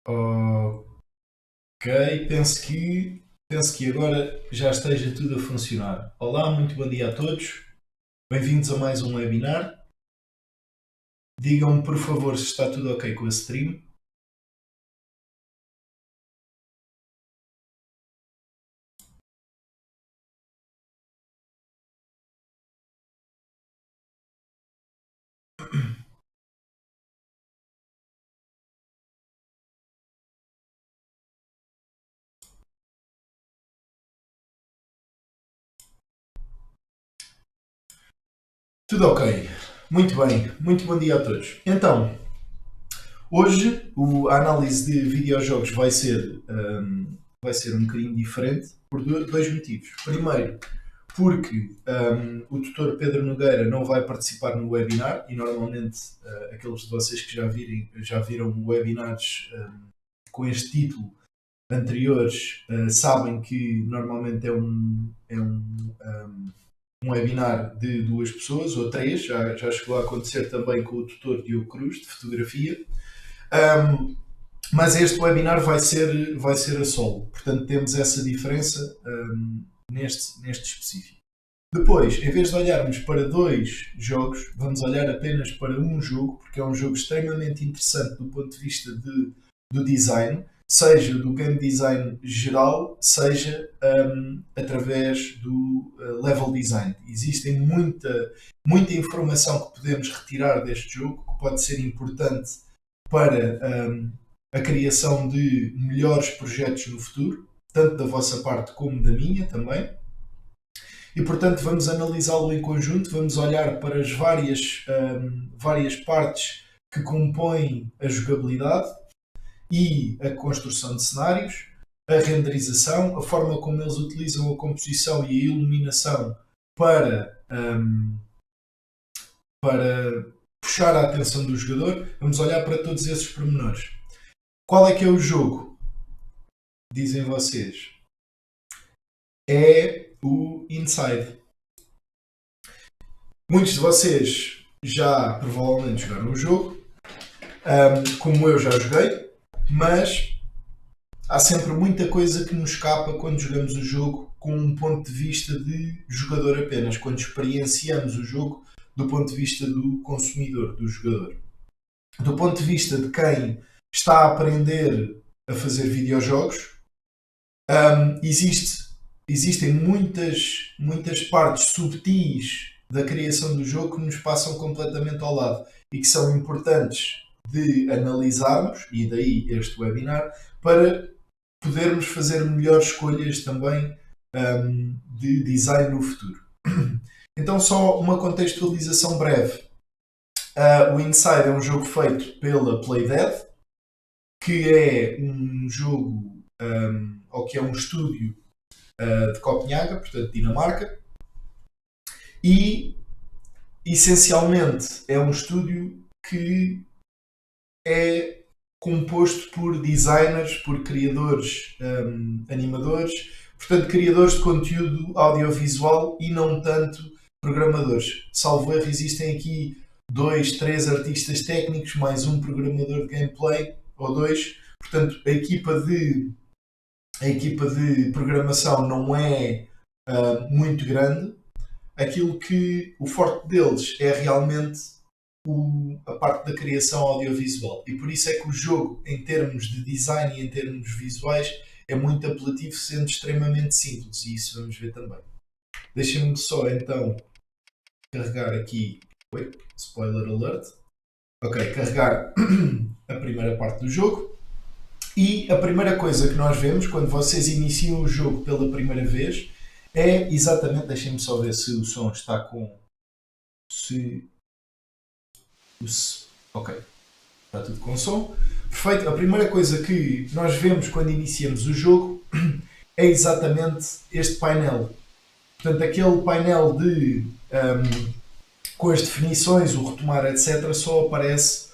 Ok, penso que agora já esteja tudo a funcionar. Olá, muito bom dia a todos. Bem-vindos a mais um webinar. Digam-me, por favor, se está tudo ok com a stream. Tudo ok. Muito bem. Muito bom dia a todos. Então, hoje a análise de videojogos vai ser um bocadinho diferente por dois motivos. Primeiro, porque o tutor Pedro Nogueira não vai participar no webinar e normalmente aqueles de vocês que já viram webinars com este título anteriores sabem que normalmente é um webinar de duas pessoas ou três, já chegou a acontecer também com o tutor Diogo Cruz de fotografia. Mas este webinar vai ser a solo, portanto temos essa diferença neste específico. Depois, em vez de olharmos para dois jogos, vamos olhar apenas para um jogo, porque é um jogo extremamente interessante do ponto de vista do design, seja do game design geral, seja através do level design. Existe muita informação que podemos retirar deste jogo, que pode ser importante para a criação de melhores projetos no futuro, tanto da vossa parte como da minha também. E portanto vamos analisá-lo em conjunto, vamos olhar para as várias partes que compõem a jogabilidade e a construção de cenários, a renderização, a forma como eles utilizam a composição e a iluminação para puxar a atenção do jogador. Vamos olhar para todos esses pormenores. Qual é que é o jogo? Dizem vocês. É o Inside. Muitos de vocês já provavelmente jogaram o jogo, como eu já joguei, mas há sempre muita coisa que nos escapa quando jogamos o jogo com um ponto de vista de jogador apenas, quando experienciamos o jogo do ponto de vista do consumidor, do jogador. Do ponto de vista de quem está a aprender a fazer videojogos, existem muitas partes subtis da criação do jogo que nos passam completamente ao lado e que são importantes de analisarmos, e daí este webinar, para podermos fazer melhores escolhas também de design no futuro. Então, só uma contextualização breve. O Inside é um jogo feito pela Playdead, que é um jogo, ou que é um estúdio de Copenhaga, portanto Dinamarca, e essencialmente é um estúdio que é composto por designers, por criadores, animadores, portanto criadores de conteúdo audiovisual e não tanto programadores. Salvo erro, existem aqui 2, 3 artistas técnicos, mais um programador de gameplay, ou dois. Portanto, a equipa de programação não é muito grande. Aquilo que o forte deles é realmente a parte da criação audiovisual. E por isso é que o jogo, em termos de design e em termos visuais, é muito apelativo, sendo extremamente simples. E isso vamos ver também. Deixem-me só então carregar aqui. Oi, spoiler alert. Ok, carregar a primeira parte do jogo. E a primeira coisa que nós vemos quando vocês iniciam o jogo pela primeira vez é exatamente. Deixem-me só ver se o som está com. Ok, está tudo com som. Perfeito. A primeira coisa que nós vemos quando iniciamos o jogo é exatamente este painel. Portanto, aquele painel com as definições, o retomar, etc., só aparece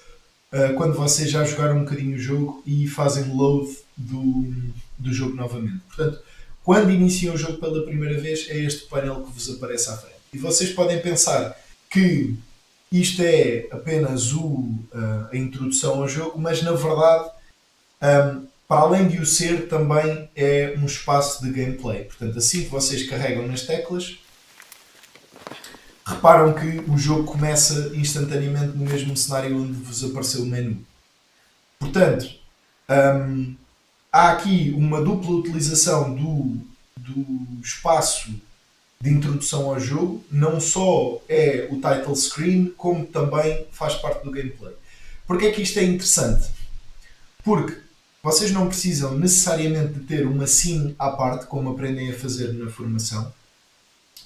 quando vocês já jogaram um bocadinho o jogo e fazem load do jogo novamente. Portanto, quando iniciam o jogo pela primeira vez, é este painel que vos aparece à frente. E vocês podem pensar que isto é apenas a introdução ao jogo, mas na verdade para além de o ser, também é um espaço de gameplay. Portanto, assim que vocês carregam nas teclas, reparam que o jogo começa instantaneamente no mesmo cenário onde vos apareceu o menu. Portanto, há aqui uma dupla utilização do espaço de introdução ao jogo. Não só é o title screen, como também faz parte do gameplay. Porquê é que isto é interessante? Porque vocês não precisam necessariamente de ter uma sim à parte, como aprendem a fazer na formação,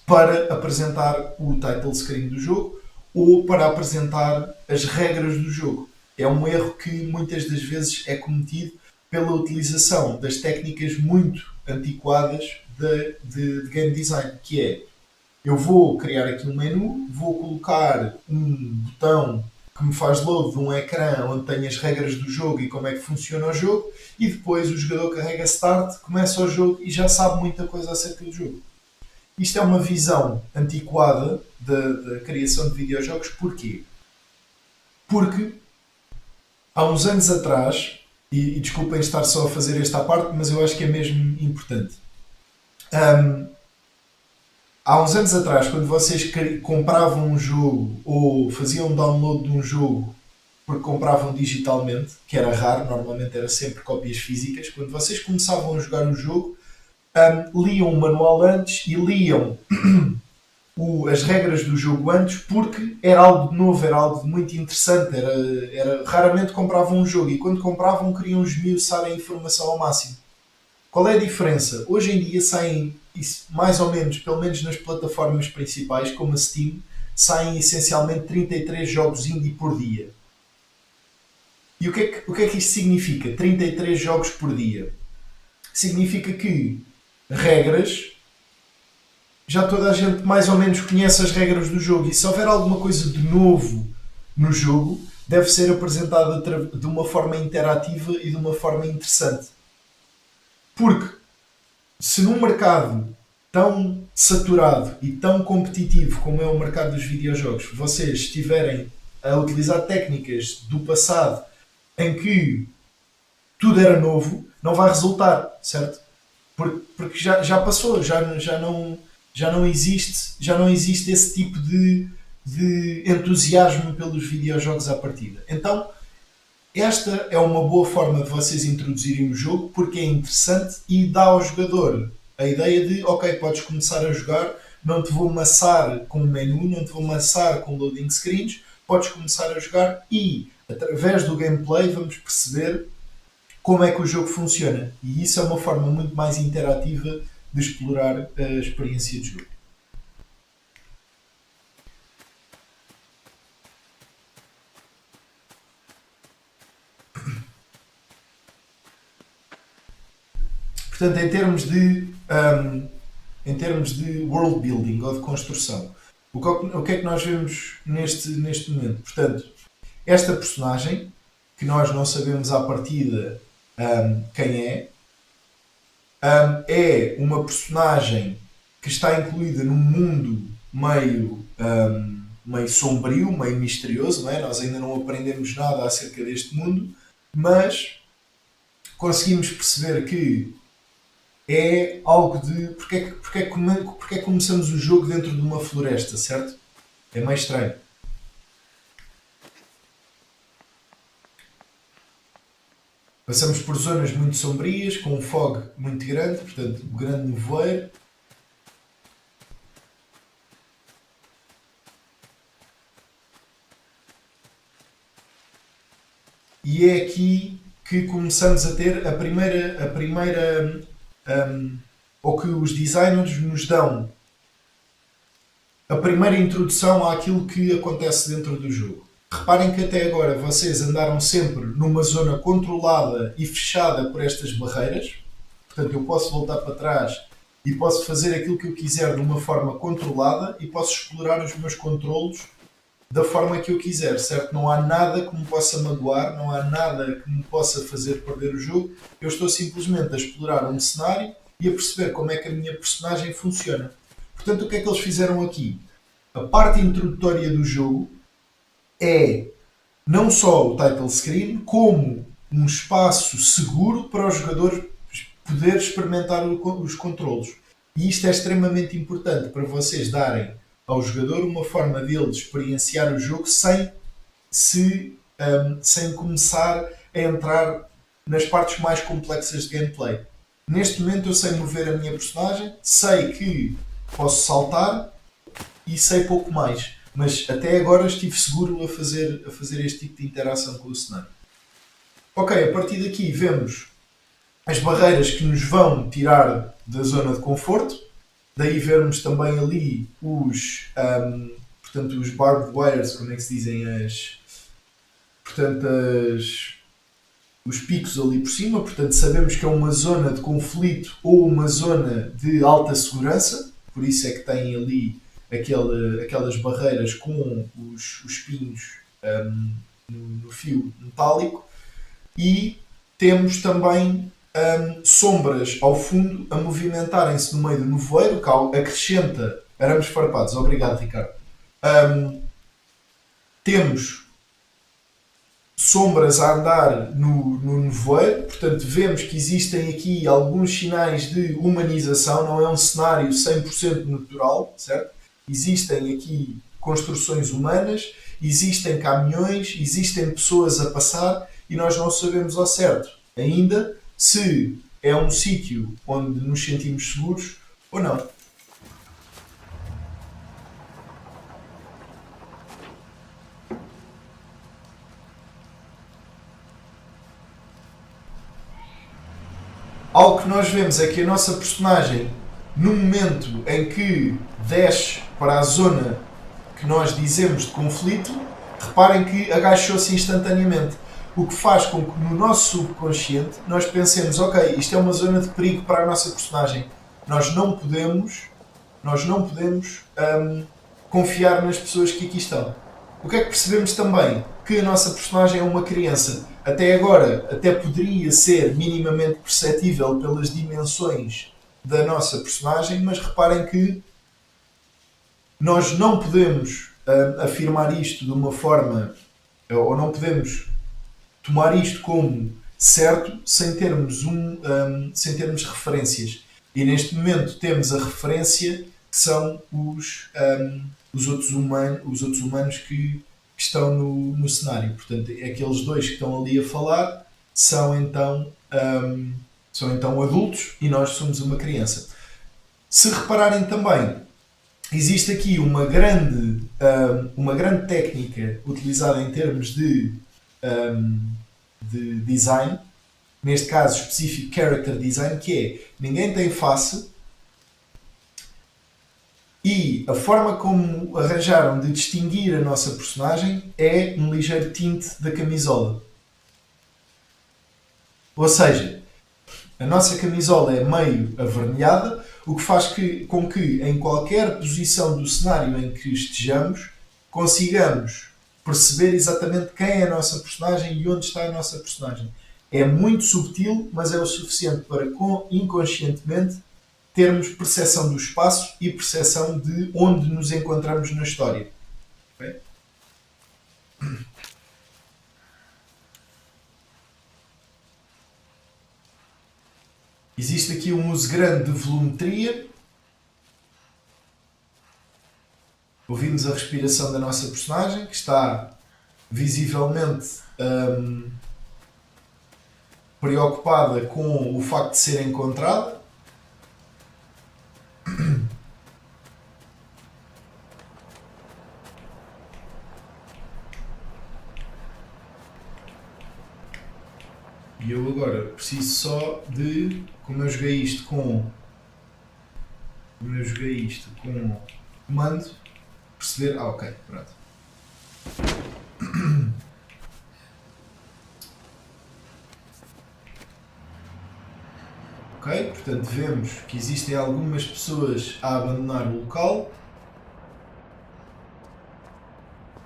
para apresentar o title screen do jogo ou para apresentar as regras do jogo. É um erro que muitas das vezes é cometido pela utilização das técnicas muito antiquadas de game design, que é: eu vou criar aqui um menu, vou colocar um botão que me faz load de um ecrã onde tem as regras do jogo e como é que funciona o jogo, e depois o jogador carrega start, começa o jogo e já sabe muita coisa acerca do jogo. Isto é uma visão antiquada da criação de videojogos. Porquê? Porque há uns anos atrás, e desculpem estar só a fazer esta parte, mas eu acho que é mesmo importante. Há uns anos atrás, quando vocês compravam um jogo ou faziam um download de um jogo porque compravam digitalmente, que era raro, normalmente era sempre cópias físicas, quando vocês começavam a jogar o jogo, liam o manual antes e liam as regras do jogo antes, porque era algo novo, era algo muito interessante. Raramente compravam um jogo e quando compravam queriam esmiuçar a informação ao máximo. Qual é a diferença? Hoje em dia saem, mais ou menos, pelo menos nas plataformas principais, como a Steam, saem essencialmente 33 jogos indie por dia. E o que é que isto significa? 33 jogos por dia. Significa que regras, já toda a gente mais ou menos conhece as regras do jogo, e se houver alguma coisa de novo no jogo, deve ser apresentada de uma forma interativa e de uma forma interessante. Porque se num mercado tão saturado e tão competitivo como é o mercado dos videojogos, vocês estiverem a utilizar técnicas do passado em que tudo era novo, não vai resultar, certo? Porque já passou, já não existe esse tipo de entusiasmo pelos videojogos à partida. Então, esta é uma boa forma de vocês introduzirem o jogo, porque é interessante e dá ao jogador a ideia de: ok, podes começar a jogar, não te vou amassar com o menu, não te vou amassar com loading screens, podes começar a jogar e, através do gameplay, vamos perceber como é que o jogo funciona. E isso é uma forma muito mais interativa de explorar a experiência de jogo. Portanto, em termos de world building ou de construção, o que é que nós vemos neste momento? Portanto, esta personagem, que nós não sabemos à partida quem é uma personagem que está incluída num mundo meio sombrio, meio misterioso, não é? Nós ainda não aprendemos nada acerca deste mundo, mas conseguimos perceber que é algo de porque é que começamos o jogo dentro de uma floresta, certo? É meio estranho. Passamos por zonas muito sombrias, com um fog muito grande, portanto, um grande nevoeiro. E é aqui que começamos a ter ou que os designers nos dão a primeira introdução àquilo que acontece dentro do jogo. Reparem que até agora vocês andaram sempre numa zona controlada e fechada por estas barreiras. Portanto, eu posso voltar para trás e posso fazer aquilo que eu quiser de uma forma controlada e posso explorar os meus controlos da forma que eu quiser, certo? Não há nada que me possa magoar, não há nada que me possa fazer perder o jogo. Eu estou simplesmente a explorar um cenário e a perceber como é que a minha personagem funciona. Portanto, o que é que eles fizeram aqui? A parte introdutória do jogo é não só o title screen, como um espaço seguro para o jogador poder experimentar os controlos. E isto é extremamente importante para vocês darem ao jogador uma forma dele experienciar o jogo sem começar a entrar nas partes mais complexas de gameplay. Neste momento eu sei mover a minha personagem, sei que posso saltar e sei pouco mais. Mas até agora estive seguro a fazer este tipo de interação com o cenário. Ok, a partir daqui vemos as barreiras que nos vão tirar da zona de conforto. Daí vermos também ali portanto, os barbed wires, como é que se dizem os picos ali por cima. Portanto, sabemos que é uma zona de conflito ou uma zona de alta segurança. Por isso é que tem ali aquelas barreiras com os pinhos no fio metálico. E temos também sombras ao fundo a movimentarem-se no meio do nevoeiro, que acrescenta arames farpados. Obrigado, Ricardo. Temos sombras a andar no nevoeiro, portanto vemos que existem aqui alguns sinais de humanização, não é um cenário 100% natural, certo? Existem aqui construções humanas, existem caminhões, existem pessoas a passar e nós não sabemos ao certo ainda se é um sítio onde nos sentimos seguros ou não. Algo que nós vemos é que a nossa personagem, no momento em que desce para a zona que nós dizemos de conflito, reparem que agachou-se instantaneamente. O que faz com que no nosso subconsciente nós pensemos, ok, isto é uma zona de perigo para a nossa personagem. Nós não podemos confiar nas pessoas que aqui estão. O que é que percebemos também? Que a nossa personagem é uma criança. Até agora, até poderia ser minimamente perceptível pelas dimensões da nossa personagem, mas reparem que nós não podemos afirmar isto de uma forma, ou não podemos tomar isto como certo sem termos referências. E neste momento temos a referência que são os outros humanos que estão no cenário. Portanto, aqueles dois que estão ali a falar são então adultos e nós somos uma criança. Se repararem também, existe aqui uma grande técnica utilizada em termos de design, neste caso específico character design, que é ninguém tem face e a forma como arranjaram de distinguir a nossa personagem é um ligeiro tinte da camisola. Ou seja, a nossa camisola é meio avermelhada, o que faz com que em qualquer posição do cenário em que estejamos consigamos perceber exatamente quem é a nossa personagem e onde está a nossa personagem. É muito subtil, mas é o suficiente para inconscientemente termos percepção do espaço e percepção de onde nos encontramos na história. Okay? Existe aqui um uso grande de volumetria. Ouvimos a respiração da nossa personagem, que está visivelmente preocupada com o facto de ser encontrada. E eu agora preciso só de, como eu joguei isto com comando, perceber, ok, pronto. Ok, portanto vemos que existem algumas pessoas a abandonar o local.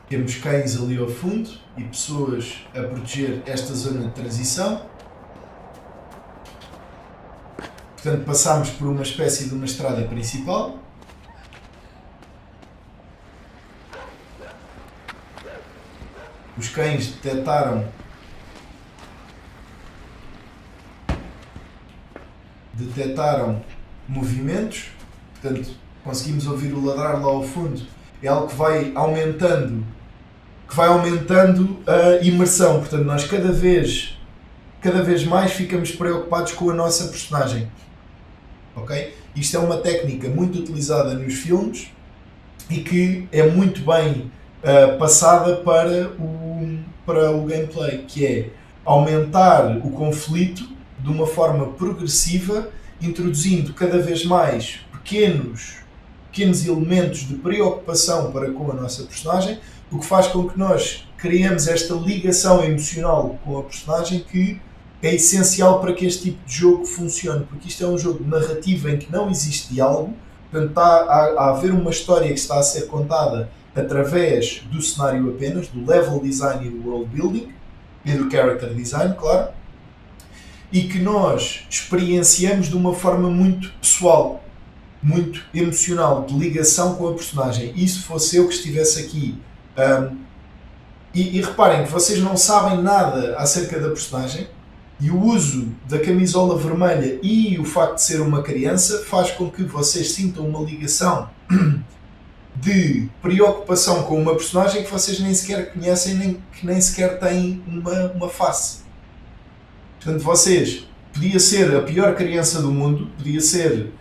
Temos cães ali ao fundo e pessoas a proteger esta zona de transição. Portanto, passamos por uma espécie de uma estrada principal. Os cães detectaram detectaram movimentos, portanto conseguimos ouvir o ladrar lá ao fundo, é algo que vai aumentando a imersão, portanto nós cada vez mais ficamos preocupados com a nossa personagem, ok? Isto é uma técnica muito utilizada nos filmes e que é muito bem passada para o gameplay, que é aumentar o conflito de uma forma progressiva, introduzindo cada vez mais pequenos elementos de preocupação para com a nossa personagem, o que faz com que nós criemos esta ligação emocional com a personagem que é essencial para que este tipo de jogo funcione, porque isto é um jogo narrativo em que não existe diálogo, portanto está a haver uma história que está a ser contada através do cenário apenas, do level design e do world building, e do character design, claro, e que nós experienciamos de uma forma muito pessoal, muito emocional, de ligação com a personagem. E se fosse eu que estivesse aqui, e reparem que vocês não sabem nada acerca da personagem, e o uso da camisola vermelha e o facto de ser uma criança faz com que vocês sintam uma ligação de preocupação com uma personagem que vocês nem sequer conhecem, que nem sequer têm uma face. Portanto, vocês, podia ser a pior criança do mundo, podia ser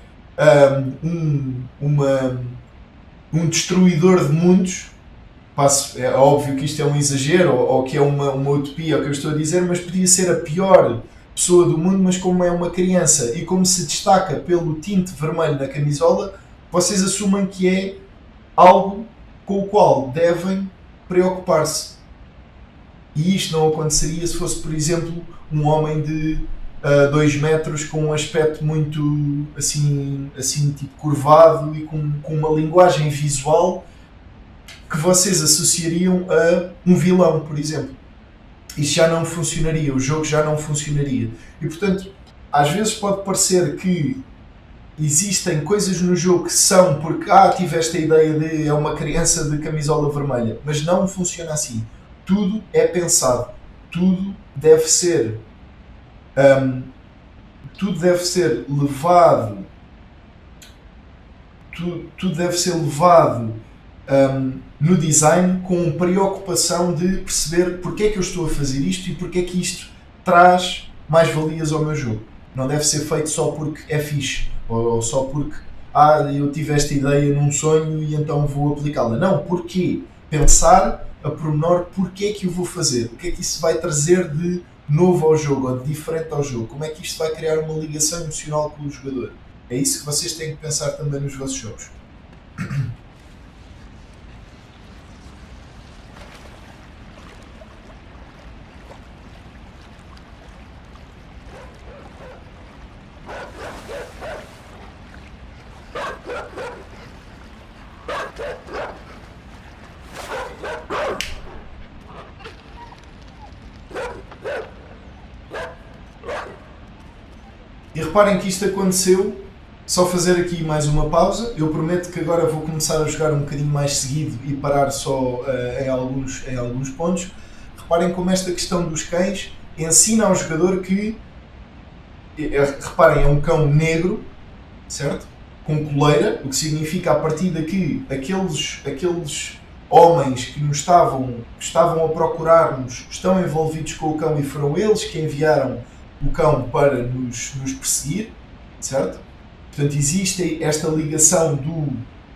um destruidor de mundos. É óbvio que isto é um exagero ou que é uma utopia o que eu estou a dizer, mas podia ser a pior pessoa do mundo, mas como é uma criança e como se destaca pelo tinte vermelho na camisola, vocês assumem que é algo com o qual devem preocupar-se. E isto não aconteceria se fosse, por exemplo, um homem de 2 metros com um aspecto muito assim tipo curvado e com uma linguagem visual que vocês associariam a um vilão, por exemplo. Isso já não funcionaria, o jogo já não funcionaria. E portanto, às vezes pode parecer que existem coisas no jogo que são porque tive esta ideia de é uma criança de camisola vermelha, mas não funciona assim. Tudo é pensado, tudo deve ser levado no design com preocupação de perceber porque é que eu estou a fazer isto e porque é que isto traz mais valias ao meu jogo. Não deve ser feito só porque é fixe ou só porque eu tive esta ideia num sonho e então vou aplicá-la. Não, porquê? Pensar a pormenor porque é que eu vou fazer, o que é que isso vai trazer de novo ao jogo ou de diferente ao jogo, como é que isto vai criar uma ligação emocional com o jogador. É isso que vocês têm que pensar também nos vossos jogos. E reparem que isto aconteceu, só fazer aqui mais uma pausa, eu prometo que agora vou começar a jogar um bocadinho mais seguido e parar só em alguns pontos. Reparem como esta questão dos cães ensina ao jogador que, reparem, é um cão negro, certo? Com coleira, o que significa a partir daqui aqueles homens que estavam a procurar-nos estão envolvidos com o cão e foram eles que enviaram o cão para nos perseguir, certo? Portanto, existe esta ligação do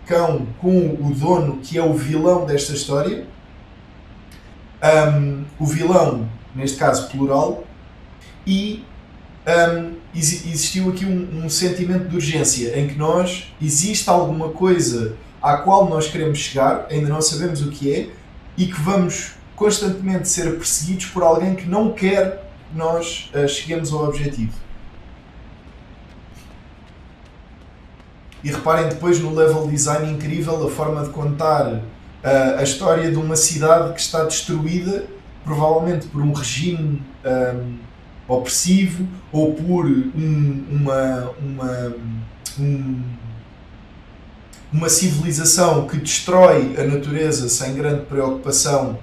cão com o dono, que é o vilão desta história. O vilão, neste caso plural, e existiu aqui um sentimento de urgência em que existe alguma coisa à qual nós queremos chegar, ainda não sabemos o que é, e que vamos constantemente ser perseguidos por alguém que não quer que nós cheguemos ao objetivo. E reparem depois no level design incrível, a forma de contar a história de uma cidade que está destruída, provavelmente por um regime opressivo ou por uma civilização que destrói a natureza sem grande preocupação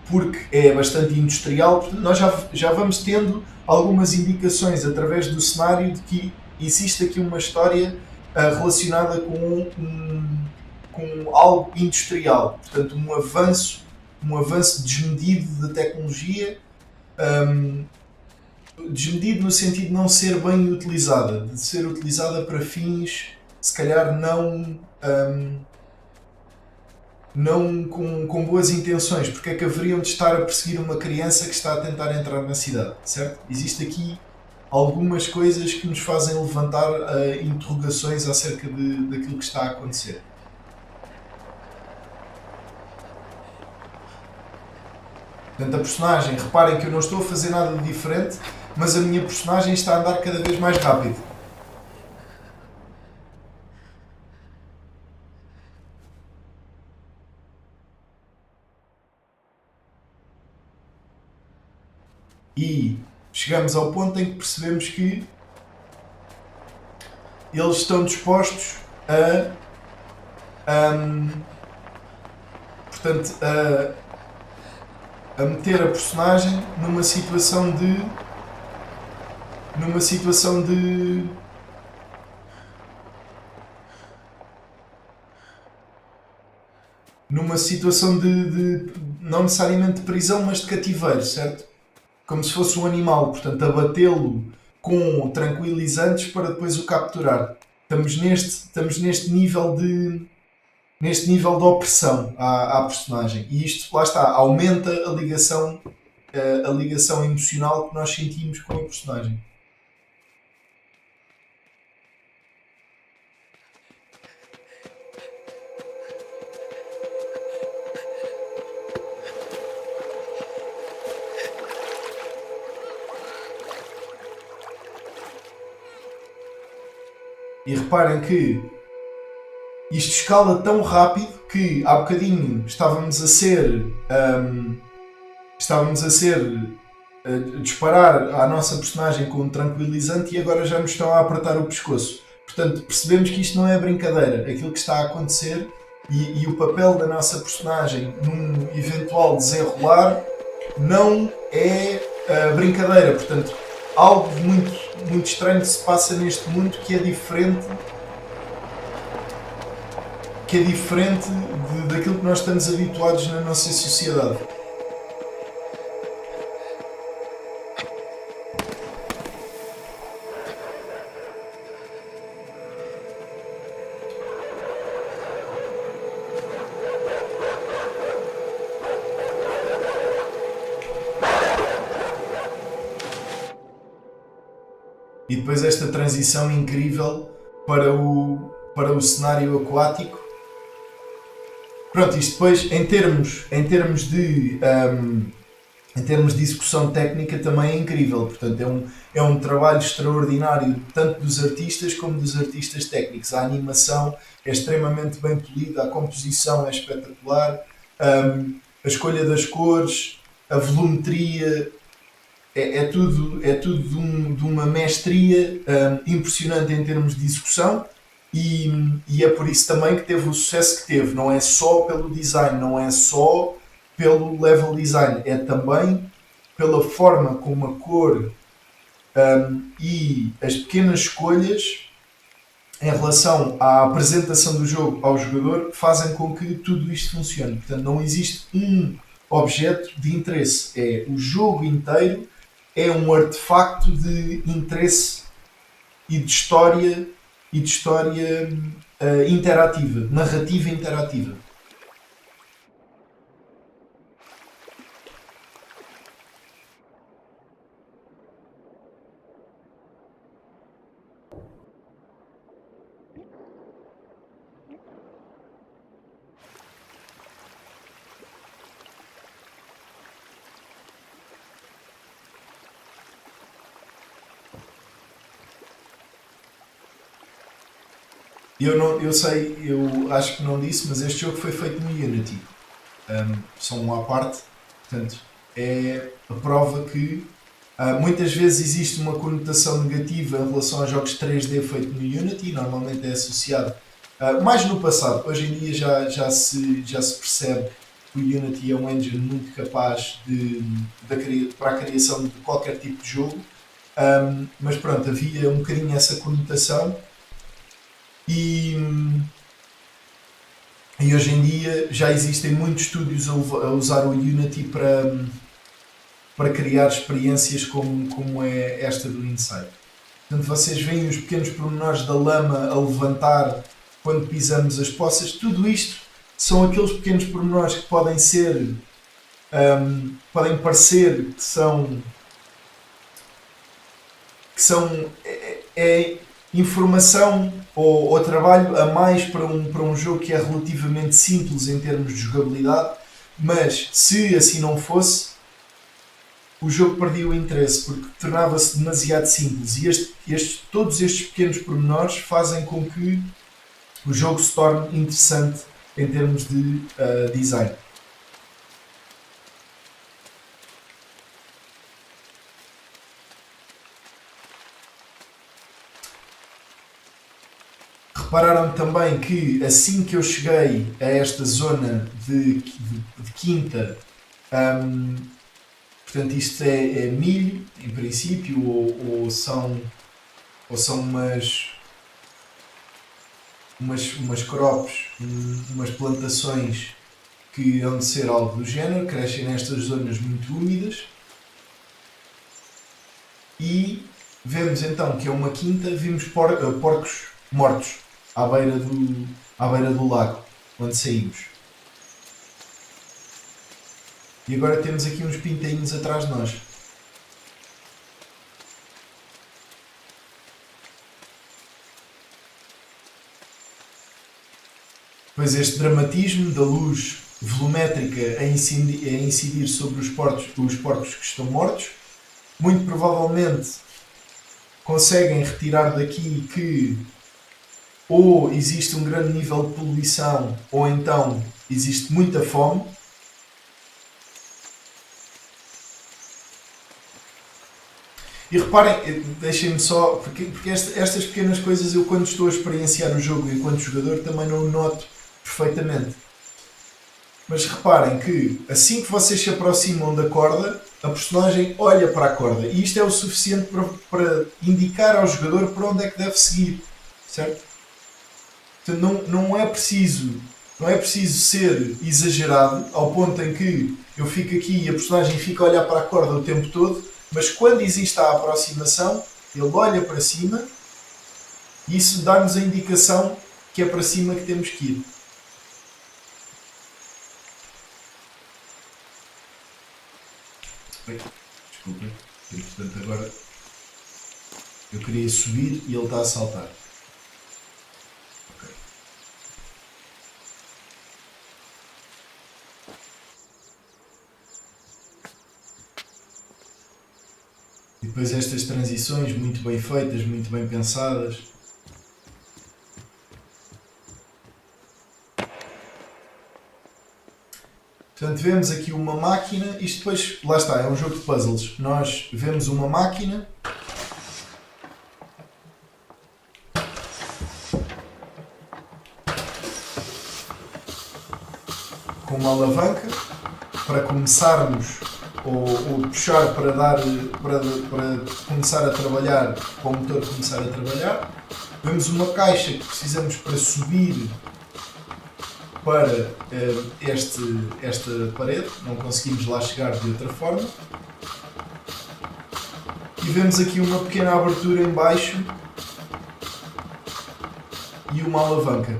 porque é bastante industrial. Portanto, nós já vamos tendo algumas indicações através do cenário de que existe aqui uma história relacionada com algo industrial, portanto um avanço desmedido da tecnologia, um, desmedido no sentido de não ser bem utilizada, de ser utilizada para fins se calhar não com boas intenções, porque é que haveriam de estar a perseguir uma criança que está a tentar entrar na cidade, certo? Existe aqui algumas coisas que nos fazem levantar interrogações acerca daquilo que está a acontecer. Portanto, a personagem, reparem que eu não estou a fazer nada de diferente, mas a minha personagem está a andar cada vez mais rápido. E chegamos ao ponto em que percebemos que eles estão dispostos portanto, a meter a personagem numa situação de não necessariamente de prisão, mas de cativeiro, certo? Como se fosse um animal, portanto, abatê-lo com tranquilizantes para depois o capturar. Estamos neste nível de opressão à personagem, e isto, lá está, aumenta a ligação emocional que nós sentimos com a personagem. E reparem que isto escala tão rápido que há bocadinho estávamos a disparar à nossa personagem com um tranquilizante e agora já nos estão a apertar o pescoço. Portanto, percebemos que isto não é brincadeira. Aquilo que está a acontecer e o papel da nossa personagem num eventual desenrolar não é brincadeira. Portanto, algo muito, muito estranho se passa neste mundo que é diferente daquilo que nós estamos habituados na nossa sociedade. E depois esta transição incrível para o cenário aquático. Pronto, isto depois em termos de execução técnica também é incrível. Portanto, é um trabalho extraordinário tanto dos artistas como dos artistas técnicos. A animação é extremamente bem polida, a composição é espetacular, a escolha das cores, a volumetria, é tudo de uma mestria impressionante em termos de execução. E é por isso também que teve o sucesso que teve. Não é só pelo design, não é só pelo level design, é também pela forma como a cor e as pequenas escolhas em relação à apresentação do jogo ao jogador fazem com que tudo isto funcione. Portanto, não existe um objeto de interesse, é o jogo inteiro, é um artefacto de interesse e de história interativa, narrativa interativa. Eu acho que não disse, mas este jogo foi feito no Unity. Só um à parte. Portanto, é a prova que muitas vezes existe uma conotação negativa em relação a jogos 3D feitos no Unity. Normalmente é associado, mais no passado, hoje em dia já se percebe o Unity é um engine muito capaz para a criação de qualquer tipo de jogo. Mas pronto, havia um bocadinho essa conotação e hoje em dia já existem muitos estúdios a usar o Unity para criar experiências como é esta do Inside. Portanto, vocês veem os pequenos pormenores da lama a levantar quando pisamos as poças. Tudo isto são aqueles pequenos pormenores que podem ser, podem parecer que são informação ou trabalho a mais para um jogo que é relativamente simples em termos de jogabilidade, mas se assim não fosse, o jogo perdia o interesse porque tornava-se demasiado simples e todos estes pequenos pormenores fazem com que o jogo se torne interessante em termos de design. Repararam também que assim que eu cheguei a esta zona de quinta, portanto isto é milho em princípio ou são umas crops, umas plantações que hão de ser algo do género, crescem nestas zonas muito úmidas e vemos então que é uma quinta, vimos porcos mortos à beira do lago onde saímos. E agora temos aqui uns pintainhos atrás de nós. Pois este dramatismo da luz volumétrica a incidir sobre os porcos que estão mortos, muito provavelmente conseguem retirar daqui que ou existe um grande nível de poluição ou então existe muita fome. E reparem, deixem-me só, porque estas pequenas coisas eu quando estou a experienciar o jogo enquanto jogador também não noto perfeitamente. Mas reparem que assim que vocês se aproximam da corda, a personagem olha para a corda e isto é o suficiente para indicar ao jogador para onde é que deve seguir, certo? Portanto, não é preciso ser exagerado ao ponto em que eu fico aqui e a personagem fica a olhar para a corda o tempo todo, mas quando existe a aproximação, ele olha para cima e isso dá-nos a indicação que é para cima que temos que ir. Bem, desculpem, portanto agora eu queria subir e ele está a saltar. Okay. E depois estas transições muito bem feitas, muito bem pensadas. Portanto, vemos aqui uma máquina, isto depois, lá está, é um jogo de puzzles. Nós vemos uma máquina com uma alavanca para começarmos ou puxar para começar a trabalhar, para o motor começar a trabalhar. Vemos uma caixa que precisamos para subir para esta parede, não conseguimos lá chegar de outra forma. E vemos aqui uma pequena abertura em baixo e uma alavanca.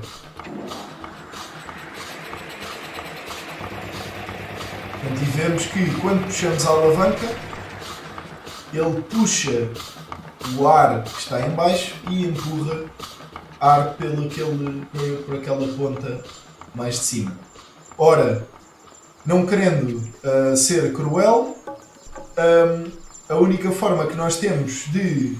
Portanto, e vemos que quando puxamos a alavanca, ele puxa o ar que está em baixo e empurra ar por aquela ponta mais de cima. Ora, não querendo ser cruel, a única forma que nós temos de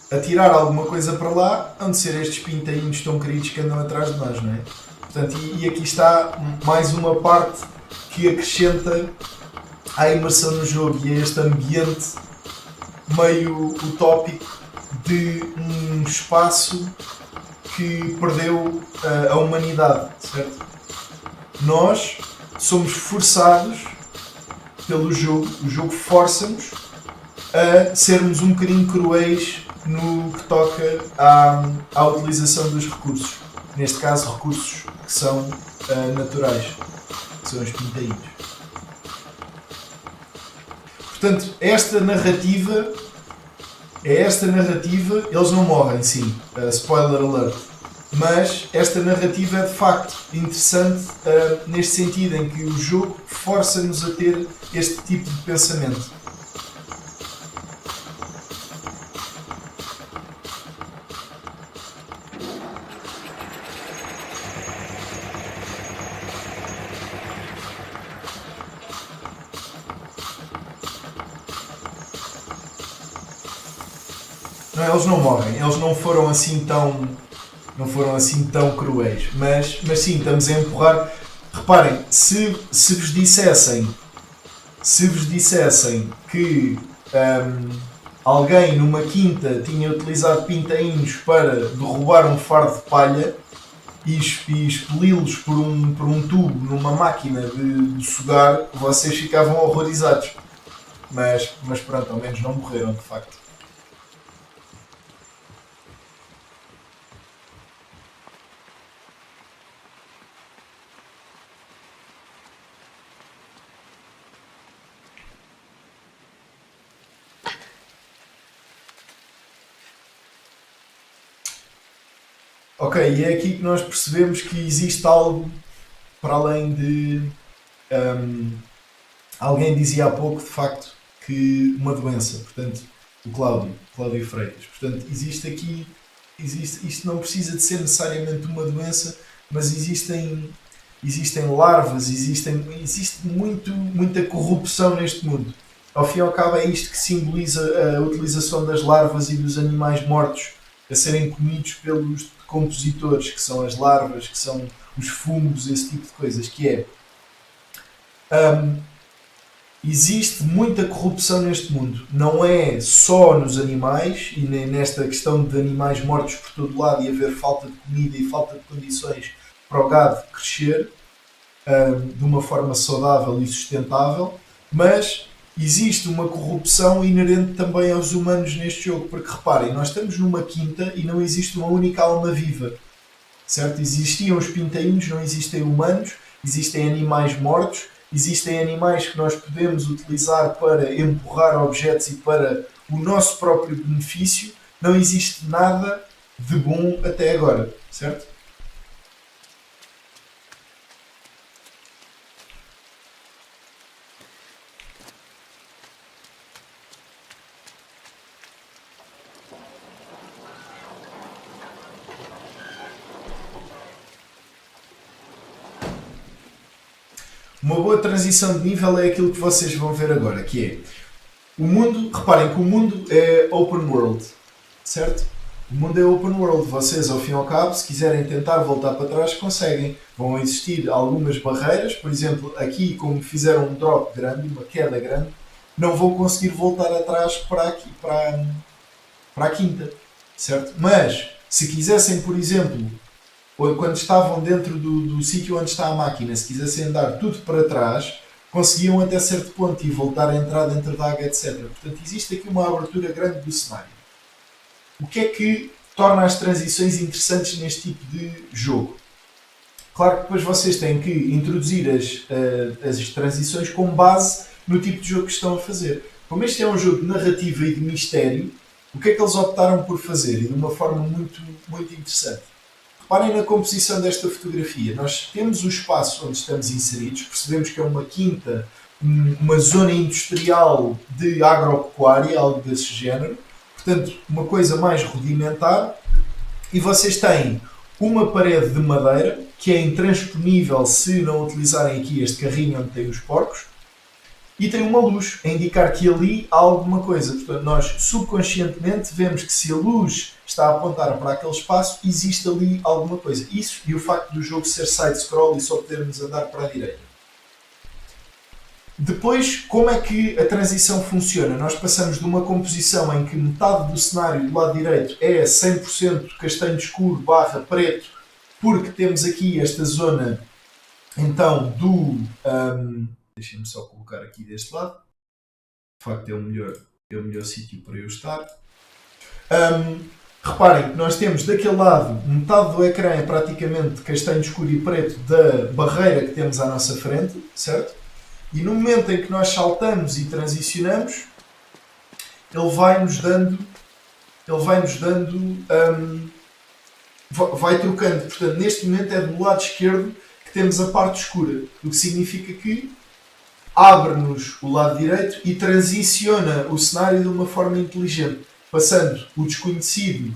atirar alguma coisa para lá hão de ser estes pintainhos tão queridos que andam atrás de nós, não é? Portanto, e aqui está mais uma parte que acrescenta à imersão no jogo e a este ambiente meio utópico de um espaço que perdeu a humanidade, certo? nós somos forçados pelo jogo, o jogo força-nos a sermos um bocadinho cruéis no que toca à utilização dos recursos. Neste caso, recursos que são naturais, que são os pintainhos. Portanto, esta narrativa, eles não morrem, sim, spoiler alert, mas esta narrativa é de facto interessante neste sentido em que o jogo força-nos a ter este tipo de pensamento. Não, eles não morrem, eles não foram assim tão cruéis, mas sim, estamos a empurrar. Reparem, se vos dissessem que alguém numa quinta tinha utilizado pintainhos para derrubar um fardo de palha e expeli-los por um tubo numa máquina de sugar, vocês ficavam horrorizados. Mas pronto, ao menos não morreram de facto. Ok, e é aqui que nós percebemos que existe algo para além de. Alguém dizia há pouco, de facto, que uma doença, portanto, o Cláudio Freitas. Portanto, isto não precisa de ser necessariamente uma doença, mas existem larvas, existe muita corrupção neste mundo. Ao fim e ao cabo é isto que simboliza a utilização das larvas e dos animais mortos a serem comidos pelos decompositores, que são as larvas, que são os fungos, esse tipo de coisas, que é... existe muita corrupção neste mundo. Não é só nos animais e nem nesta questão de animais mortos por todo lado e haver falta de comida e falta de condições para o gado crescer de uma forma saudável e sustentável, mas existe uma corrupção inerente também aos humanos neste jogo, porque reparem, nós estamos numa quinta e não existe uma única alma viva, certo? Existiam os pintainhos, não existem humanos, existem animais mortos, existem animais que nós podemos utilizar para empurrar objetos e para o nosso próprio benefício. Não existe nada de bom até agora, certo? Uma boa transição de nível é aquilo que vocês vão ver agora, que é o mundo. Reparem que o mundo é open world, certo? O mundo é open world. Vocês, ao fim e ao cabo, se quiserem tentar voltar para trás, conseguem. Vão existir algumas barreiras, por exemplo, aqui, como fizeram um drop grande, uma queda grande, não vão conseguir voltar atrás para a quinta, certo? Mas, se quisessem, por exemplo, ou quando estavam dentro do sítio onde está a máquina, se quisessem andar tudo para trás, conseguiam até certo ponto e voltar a entrar dentro da água, etc. Portanto, existe aqui uma abertura grande do cenário. O que é que torna as transições interessantes neste tipo de jogo? Claro que depois vocês têm que introduzir as transições com base no tipo de jogo que estão a fazer. Como este é um jogo de narrativa e de mistério, o que é que eles optaram por fazer? E de uma forma muito, muito interessante. Reparem na composição desta fotografia. Nós temos o espaço onde estamos inseridos, percebemos que é uma quinta, uma zona industrial de agropecuária, algo desse género. Portanto, uma coisa mais rudimentar. E vocês têm uma parede de madeira, que é intransponível se não utilizarem aqui este carrinho onde tem os porcos. E tem uma luz a indicar que ali há alguma coisa. Portanto, nós subconscientemente vemos que se a luz está a apontar para aquele espaço, existe ali alguma coisa. Isso e o facto do jogo ser side-scroll e só podermos andar para a direita. Depois, como é que a transição funciona? Nós passamos de uma composição em que metade do cenário do lado direito é 100% castanho escuro / preto, porque temos aqui esta zona então deixem-me só colocar aqui deste lado. De facto é o melhor sítio para eu estar. Reparem que nós temos daquele lado, metade do ecrã é praticamente castanho escuro e preto da barreira que temos à nossa frente, certo? E no momento em que nós saltamos e transicionamos, ele vai-nos dando, vai trocando. Portanto, neste momento é do lado esquerdo que temos a parte escura, o que significa que abre-nos o lado direito e transiciona o cenário de uma forma inteligente, passando o desconhecido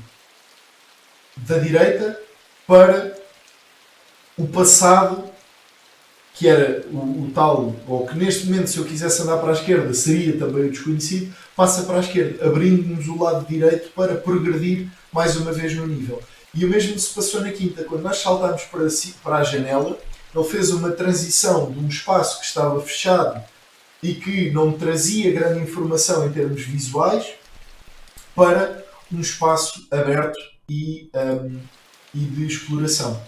da direita para o passado, que era o tal, ou que neste momento, se eu quisesse andar para a esquerda, seria também o desconhecido, passa para a esquerda, abrindo-nos o lado direito para progredir mais uma vez no nível. E o mesmo se passou na quinta, quando nós saltámos para a janela, ele fez uma transição de um espaço que estava fechado e que não trazia grande informação em termos visuais para um espaço aberto e de exploração.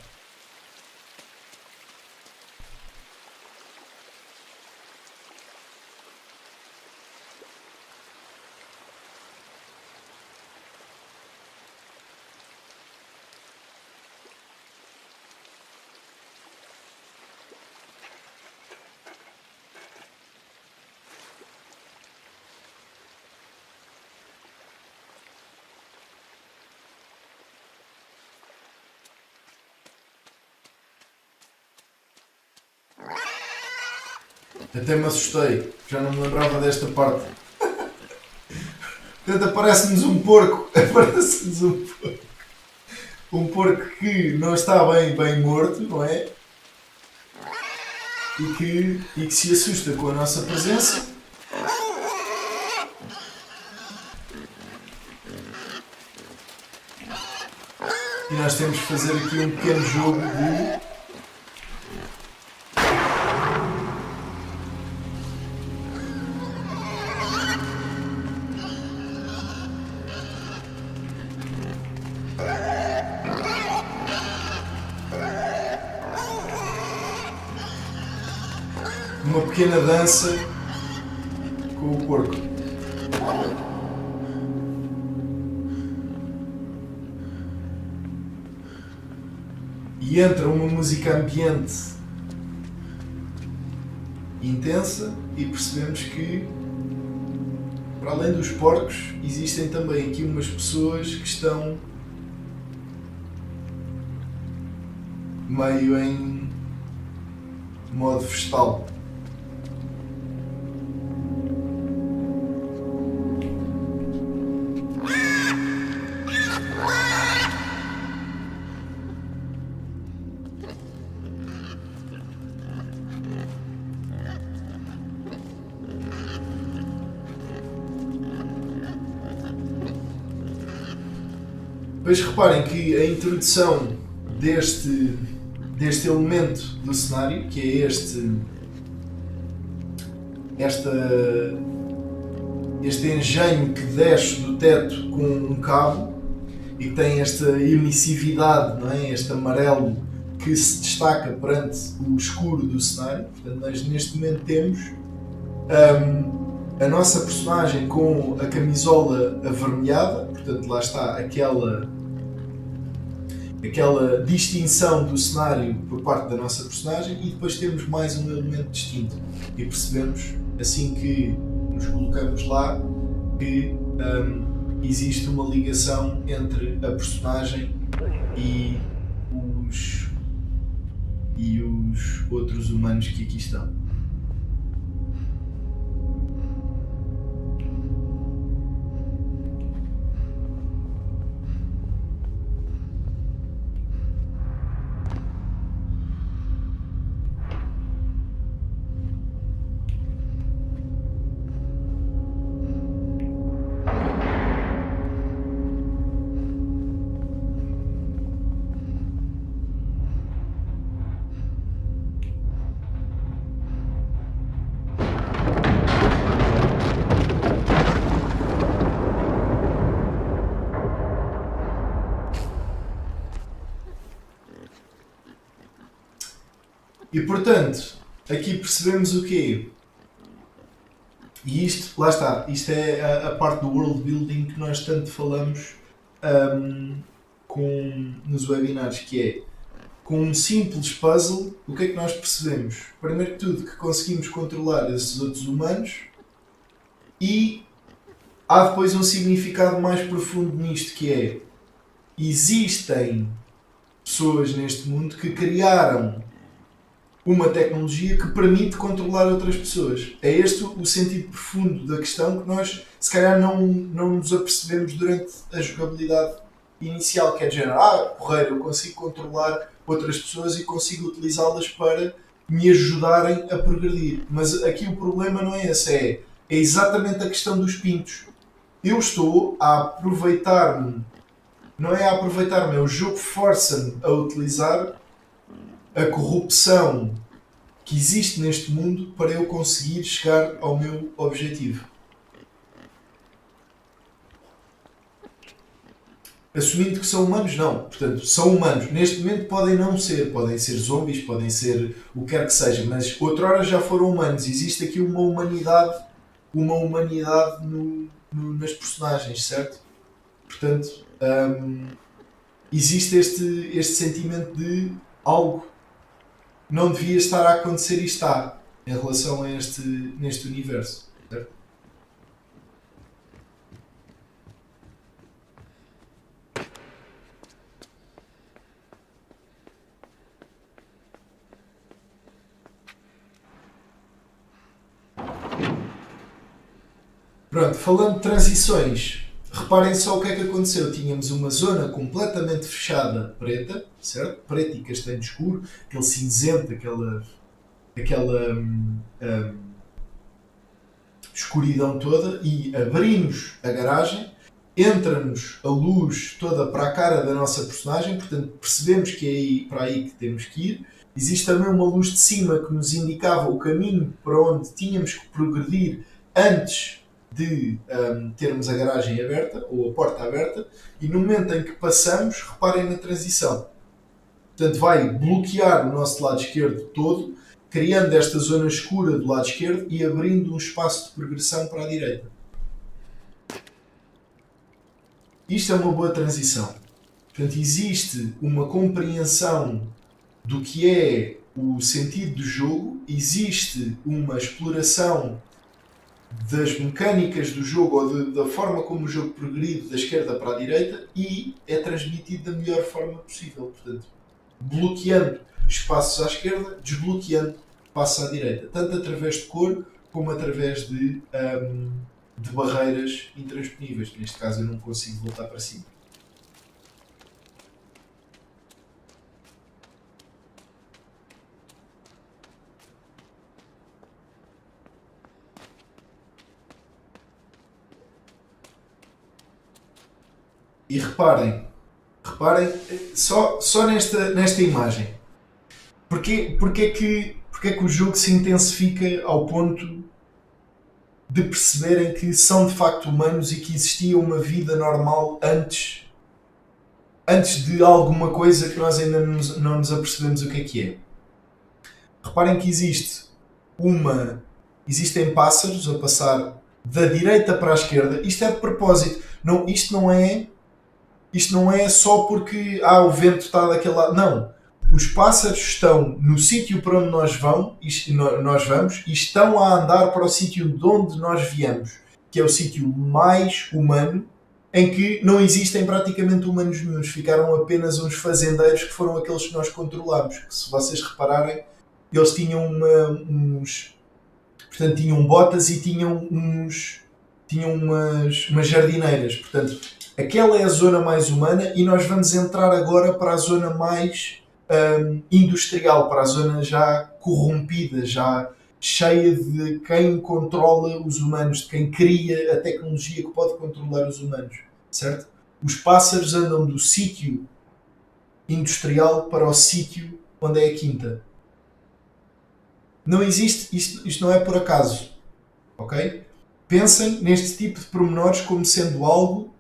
Até me assustei, já não me lembrava desta parte. Portanto, aparece-nos um porco. Aparece-nos um porco. Um porco que não está bem morto, não é? E que se assusta com a nossa presença. E nós temos que fazer aqui um pequeno jogo de... uma pequena dança com o porco. E entra uma música ambiente intensa e percebemos que, para além dos porcos, existem também aqui umas pessoas que estão meio em modo vegetal. Depois reparem que a introdução deste elemento do cenário, que é este engenho que desce do teto com um cabo e que tem esta emissividade, não é? Este amarelo que se destaca perante o escuro do cenário. Portanto, nós neste momento temos a nossa personagem com a camisola avermelhada, portanto lá está aquela distinção do cenário por parte da nossa personagem, e depois temos mais um elemento distinto e percebemos, assim que nos colocamos lá, que existe uma ligação entre a personagem e os outros humanos que aqui estão. E portanto, aqui percebemos o quê? E isto, lá está, isto é a parte do world building que nós tanto falamos nos webinars, que é com um simples puzzle, o que é que nós percebemos? Primeiro de tudo, que conseguimos controlar esses outros humanos e há depois um significado mais profundo nisto, que é existem pessoas neste mundo que criaram uma tecnologia que permite controlar outras pessoas. É este o sentido profundo da questão que nós, se calhar, não nos apercebemos durante a jogabilidade inicial, que é de género, porreiro, eu consigo controlar outras pessoas e consigo utilizá-las para me ajudarem a progredir. Mas aqui o problema não é esse, é exatamente a questão dos pintos. Eu estou a aproveitar-me, não é a aproveitar-me, é o jogo força-me a utilizar a corrupção que existe neste mundo para eu conseguir chegar ao meu objetivo. Assumindo que são humanos, não. Portanto, são humanos. Neste momento podem não ser. Podem ser zombies, podem ser o que quer que seja. Mas outrora já foram humanos. Existe aqui uma humanidade nas personagens, certo? Portanto, existe este sentimento de algo não devia estar a acontecer e está em relação a neste universo, certo? Pronto, falando de transições, reparem só o que é que aconteceu. Tínhamos uma zona completamente fechada, preta, certo? Preto e castanho escuro, aquele cinzento, aquela escuridão toda, e abrimos a garagem, entra-nos a luz toda para a cara da nossa personagem, portanto percebemos que é aí, para aí que temos que ir. Existe também uma luz de cima que nos indicava o caminho para onde tínhamos que progredir antes de termos a garagem aberta, ou a porta aberta, e no momento em que passamos, reparem na transição. Portanto, vai bloquear o nosso lado esquerdo todo, criando esta zona escura do lado esquerdo e abrindo um espaço de progressão para a direita. Isto é uma boa transição. Portanto, existe uma compreensão do que é o sentido do jogo, existe uma exploração das mecânicas do jogo ou da forma como o jogo progride da esquerda para a direita e é transmitido da melhor forma possível. Portanto, bloqueando espaços à esquerda, desbloqueando espaços à direita, tanto através de cor como através de barreiras intransponíveis. Neste caso eu não consigo voltar para cima. E reparem só nesta imagem. Porque é que o jogo se intensifica ao ponto de perceberem que são de facto humanos e que existia uma vida normal antes de alguma coisa que nós ainda não nos apercebemos o que é. Reparem que existem pássaros a passar da direita para a esquerda. Isto é de propósito. Isto não é só porque o vento está daquele lado. Não. Os pássaros estão no sítio para onde nós vamos e estão a andar para o sítio de onde nós viemos, que é o sítio mais humano, em que não existem praticamente humanos nenhuns. Ficaram apenas uns fazendeiros que foram aqueles que nós controlamos. Que, se vocês repararem, eles tinham portanto, tinham botas e tinham umas jardineiras. Portanto, aquela é a zona mais humana e nós vamos entrar agora para a zona mais industrial, para a zona já corrompida, já cheia de quem controla os humanos, de quem cria a tecnologia que pode controlar os humanos, certo? Os pássaros andam do sítio industrial para o sítio onde é a quinta. Não existe, isto não é por acaso, ok? Pensem neste tipo de pormenores como sendo algo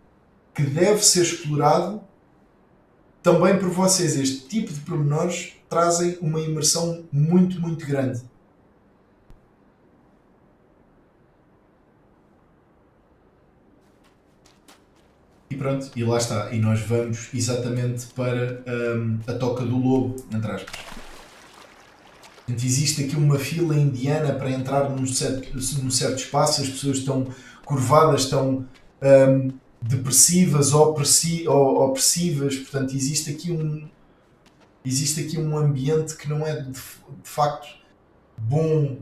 que deve ser explorado também por vocês. Este tipo de pormenores trazem uma imersão muito, muito grande. E pronto, e lá está. E nós vamos exatamente para a Toca do Lobo, entre aspas. Portanto, existe aqui uma fila indiana para entrar num certo espaço, as pessoas estão curvadas, estão depressivas ou opressivas, portanto existe aqui um ambiente que não é de facto bom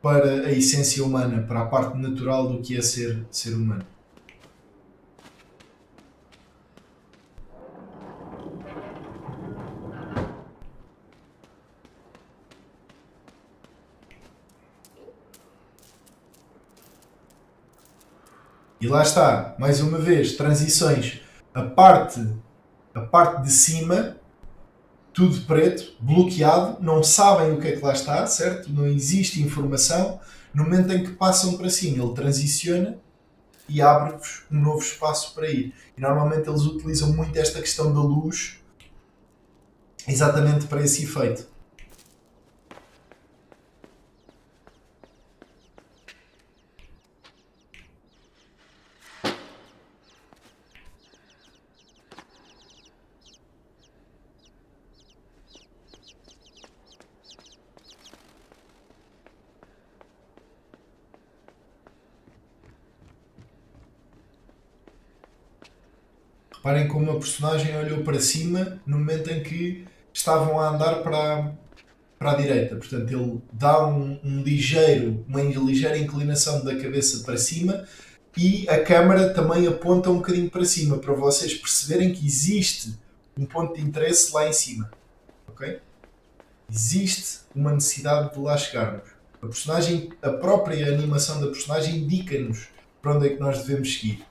para a essência humana, para a parte natural do que é ser humano. E lá está, mais uma vez, transições. A parte de cima, tudo preto, bloqueado, não sabem o que é que lá está, certo? Não existe informação. No momento em que passam para cima, ele transiciona e abre-vos um novo espaço para ir. E normalmente eles utilizam muito esta questão da luz exatamente para esse efeito. Reparem como a personagem olhou para cima no momento em que estavam a andar para a direita. Portanto, ele dá uma ligeira inclinação da cabeça para cima e a câmara também aponta um bocadinho para cima para vocês perceberem que existe um ponto de interesse lá em cima. Ok? Existe uma necessidade de lá chegarmos. A própria animação da personagem indica-nos para onde é que nós devemos seguir.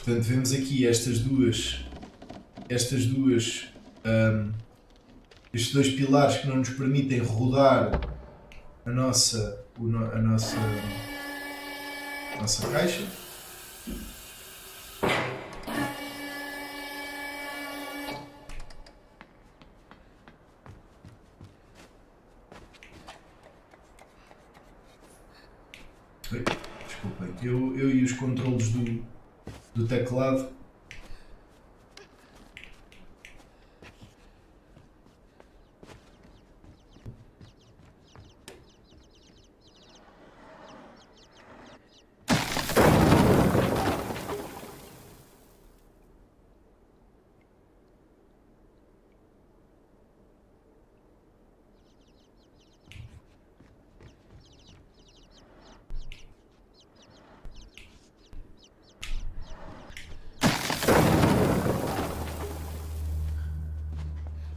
Portanto, vemos aqui estes dois pilares que não nos permitem rodar a nossa caixa. Desculpem, eu e os controles do teclado.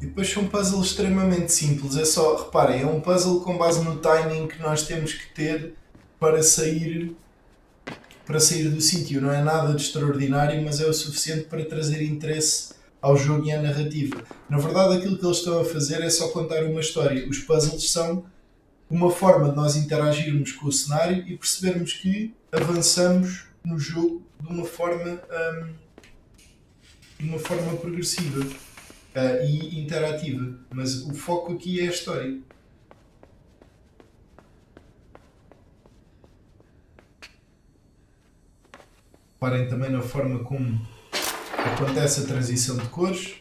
E depois são puzzles extremamente simples. É só, reparem, é um puzzle com base no timing que nós temos que ter para sair do sítio. Não é nada de extraordinário, mas é o suficiente para trazer interesse ao jogo e à narrativa. Na verdade, aquilo que eles estão a fazer é só contar uma história. Os puzzles são uma forma de nós interagirmos com o cenário e percebermos que avançamos no jogo de uma forma progressiva e interativa. Mas o foco aqui é a história. Reparem também na forma como acontece a transição de cores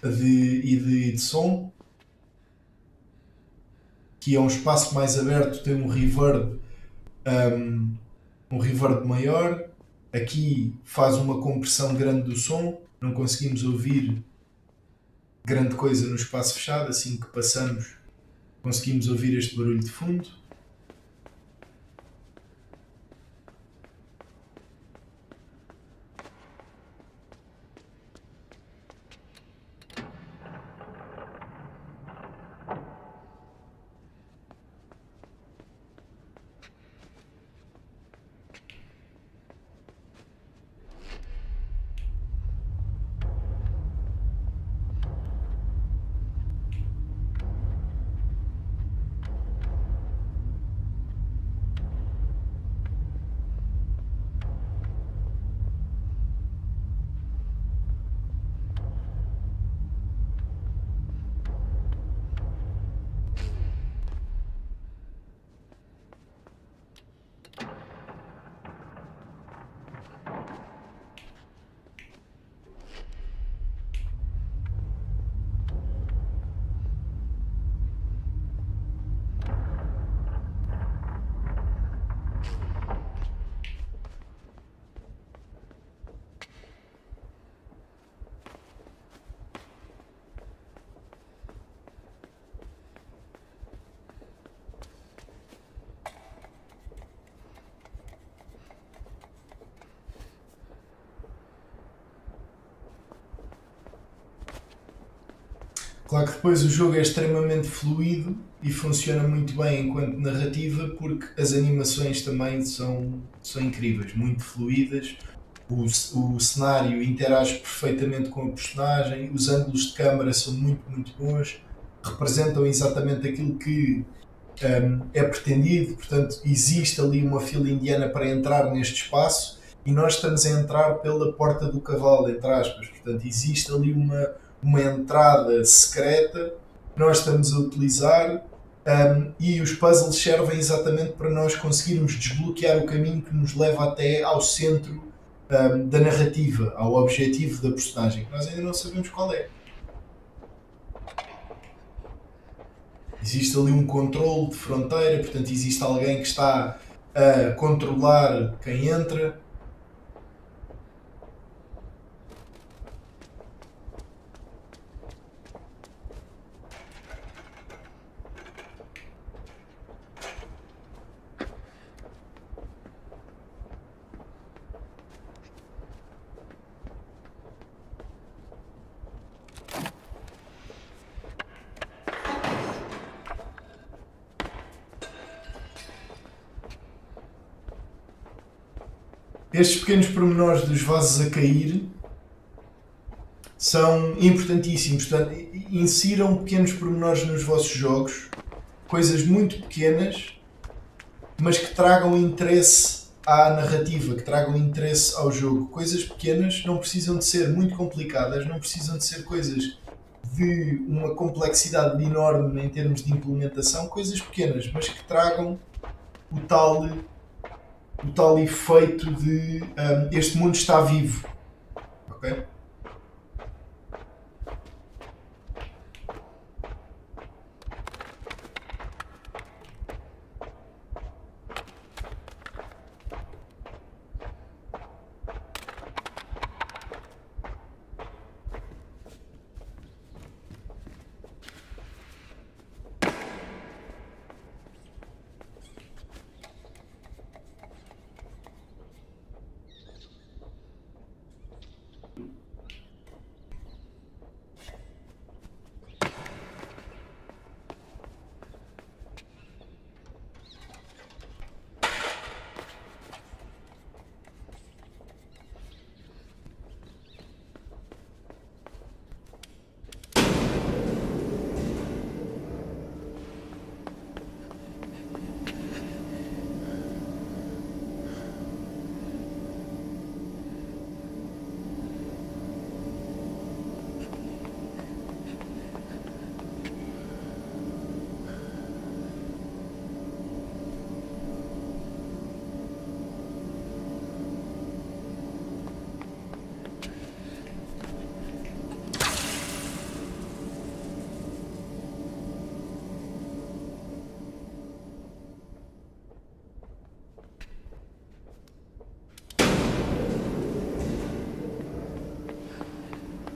e de som, que é um espaço mais aberto, tem um reverb maior. Aqui faz uma compressão grande do som, não conseguimos ouvir grande coisa no espaço fechado, assim que passamos conseguimos ouvir este barulho de fundo. Claro que depois o jogo é extremamente fluido e funciona muito bem enquanto narrativa, porque as animações também são incríveis, muito fluídas. O cenário interage perfeitamente com a personagem, os ângulos de câmara são muito bons, representam exatamente aquilo que é pretendido. Portanto, existe ali uma fila indiana para entrar neste espaço e nós estamos a entrar pela porta do cavalo, entre aspas. Portanto, existe ali uma entrada secreta que nós estamos a utilizar, e os puzzles servem exatamente para nós conseguirmos desbloquear o caminho que nos leva até ao centro da narrativa, ao objetivo da personagem, que nós ainda não sabemos qual é. Existe ali um controle de fronteira, portanto existe alguém que está a controlar quem entra. Estes pequenos pormenores dos vasos a cair são importantíssimos. Portanto, insiram pequenos pormenores nos vossos jogos, coisas muito pequenas, mas que tragam interesse à narrativa, que tragam interesse ao jogo. Coisas pequenas não precisam de ser muito complicadas, não precisam de ser coisas de uma complexidade enorme em termos de implementação, coisas pequenas, mas que tragam o tal efeito de este mundo está vivo. Ok?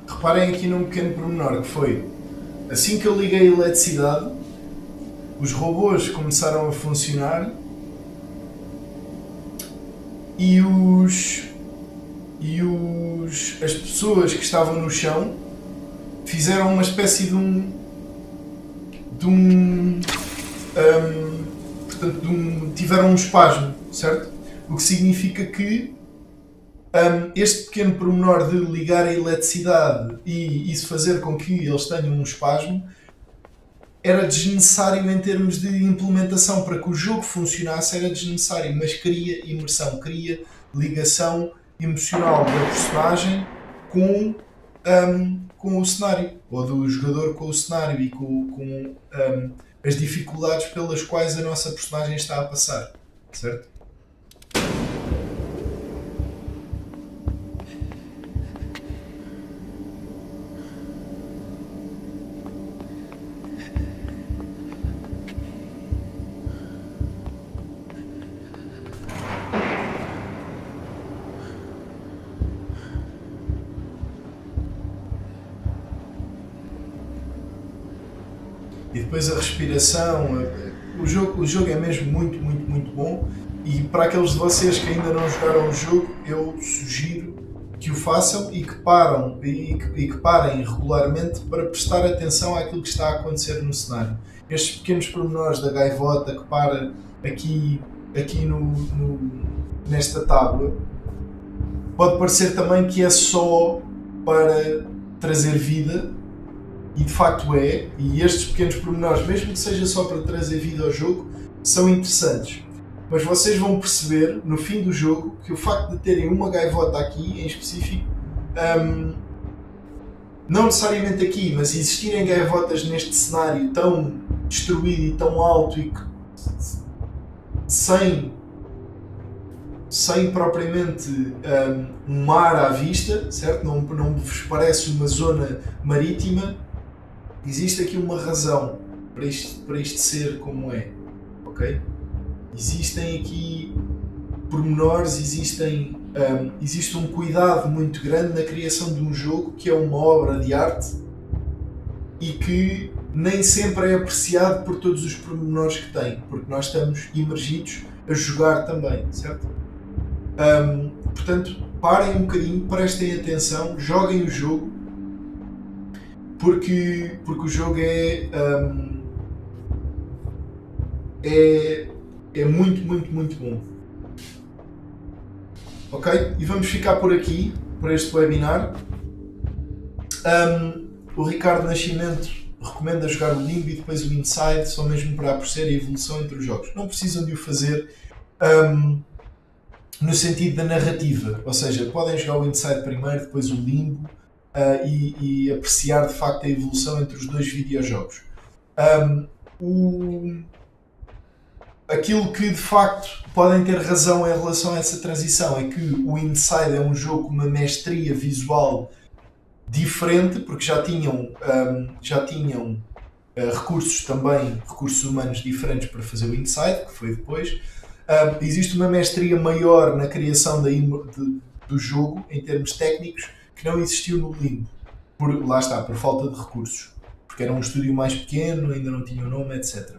Reparem aqui num pequeno pormenor que foi, assim que eu liguei a eletricidade, os robôs começaram a funcionar e as pessoas que estavam no chão fizeram uma espécie tiveram um espasmo, certo? O que significa que este pequeno pormenor de ligar a eletricidade e isso fazer com que eles tenham um espasmo era desnecessário em termos de implementação. Para que o jogo funcionasse era desnecessário, mas cria imersão, cria ligação emocional da personagem com o cenário, ou do jogador com o cenário e com as dificuldades pelas quais a nossa personagem está a passar, certo? E depois a respiração, o jogo é mesmo muito bom, e para aqueles de vocês que ainda não jogaram o jogo, eu sugiro que o façam e que parem regularmente para prestar atenção àquilo que está a acontecer no cenário. Estes pequenos pormenores da gaivota que para aqui nesta tábua, pode parecer também que é só para trazer vida, e de facto é, e estes pequenos pormenores, mesmo que seja só para trazer vida ao jogo, são interessantes. Mas vocês vão perceber no fim do jogo que o facto de terem uma gaivota aqui em específico, não necessariamente aqui, mas existirem gaivotas neste cenário tão destruído e tão alto e que sem propriamente um mar à vista, certo? Não vos parece uma zona marítima, existe aqui uma razão para isto ser como é, ok? Existem aqui pormenores, existe um cuidado muito grande na criação de um jogo que é uma obra de arte e que nem sempre é apreciado por todos os pormenores que tem, porque nós estamos imergidos a jogar também, certo? Portanto, parem um bocadinho, prestem atenção, joguem o jogo, porque o jogo é muito, muito, muito bom. Ok? E vamos ficar por aqui, por este webinar. O Ricardo Nascimento recomenda jogar o Limbo e depois o Inside, só mesmo para apreciar a evolução entre os jogos. Não precisam de o fazer no sentido da narrativa, ou seja, podem jogar o Inside primeiro, depois o Limbo, e apreciar de facto a evolução entre os dois videojogos. Aquilo que de facto podem ter razão em relação a essa transição é que o Inside é um jogo com uma mestria visual diferente, porque já tinham recursos humanos diferentes para fazer o Inside, que foi depois. Existe uma mestria maior na criação do jogo em termos técnicos que não existiu no Limbo, por falta de recursos, porque era um estúdio mais pequeno, ainda não tinha o nome, etc.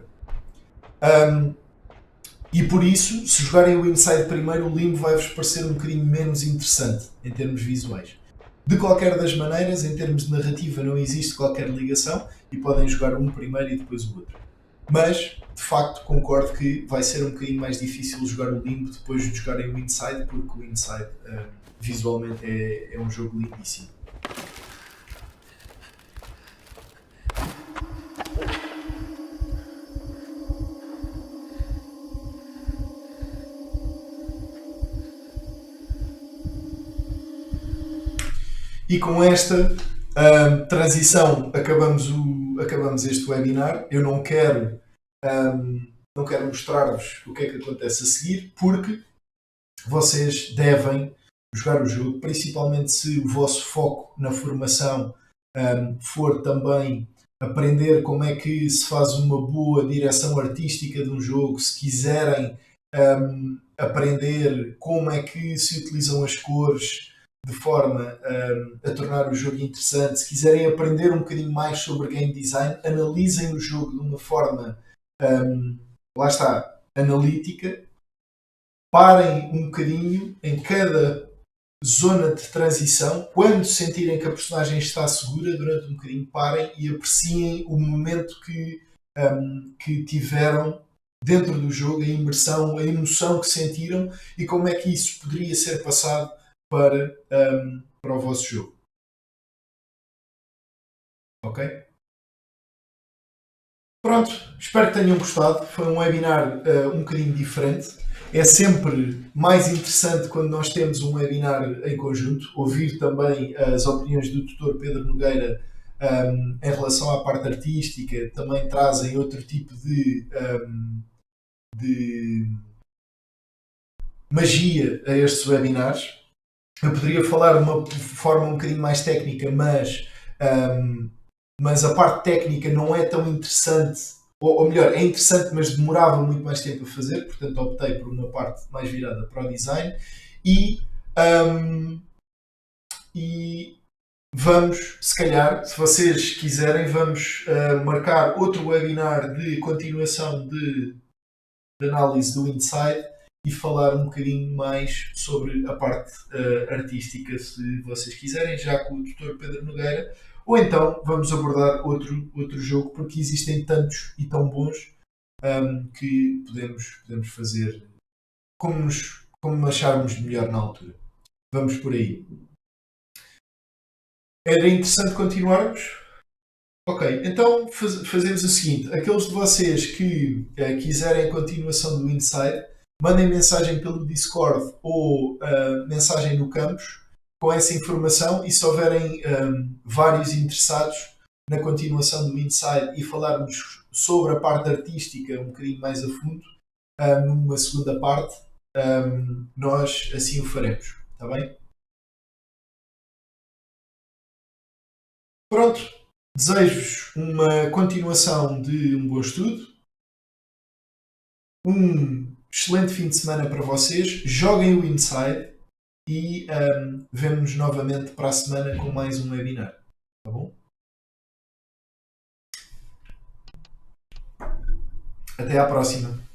E por isso, se jogarem o Inside primeiro, o Limbo vai-vos parecer um bocadinho menos interessante em termos visuais. De qualquer das maneiras, em termos de narrativa, não existe qualquer ligação e podem jogar um primeiro e depois o outro. Mas, de facto, concordo que vai ser um bocadinho mais difícil jogar o Limbo depois de jogarem o Inside, porque o Inside visualmente é um jogo lindíssimo. E com esta transição acabamos este webinar. Eu não quero mostrar-vos o que é que acontece a seguir, porque vocês devem jogar o jogo, principalmente se o vosso foco na formação for também aprender como é que se faz uma boa direção artística de um jogo, se quiserem aprender como é que se utilizam as cores de forma a tornar o jogo interessante, se quiserem aprender um bocadinho mais sobre game design, analisem o jogo de uma forma analítica, parem um bocadinho em cada zona de transição, quando sentirem que a personagem está segura, durante um bocadinho parem e apreciem o momento que tiveram dentro do jogo, a imersão, a emoção que sentiram e como é que isso poderia ser passado para o vosso jogo. Ok? Pronto, espero que tenham gostado. Foi um webinar um bocadinho diferente. É sempre mais interessante quando nós temos um webinar em conjunto, ouvir também as opiniões do tutor Pedro Nogueira em relação à parte artística, também trazem outro tipo de magia a estes webinars. Eu poderia falar de uma forma um bocadinho mais técnica, mas a parte técnica não é tão interessante, ou melhor, é interessante, mas demorava muito mais tempo a fazer, portanto optei por uma parte mais virada para o design e vamos, se calhar, se vocês quiserem, vamos marcar outro webinar de continuação de análise do Inside e falar um bocadinho mais sobre a parte artística, se vocês quiserem, já com o Dr. Pedro Nogueira. Ou então vamos abordar outro jogo, porque existem tantos e tão bons que podemos fazer como acharmos melhor na altura. Vamos por aí. Era interessante continuarmos? Ok, então fazemos o seguinte. Aqueles de vocês que quiserem a continuação do Inside, mandem mensagem pelo Discord ou mensagem no campus com essa informação, e se houverem vários interessados na continuação do Inside e falarmos sobre a parte artística um bocadinho mais a fundo, numa segunda parte, nós assim o faremos. Está bem? Pronto. Desejo-vos uma continuação de um bom estudo, um excelente fim de semana para vocês, joguem o Inside e vemo-nos novamente para a semana com mais um webinar. Tá bom? Até à próxima.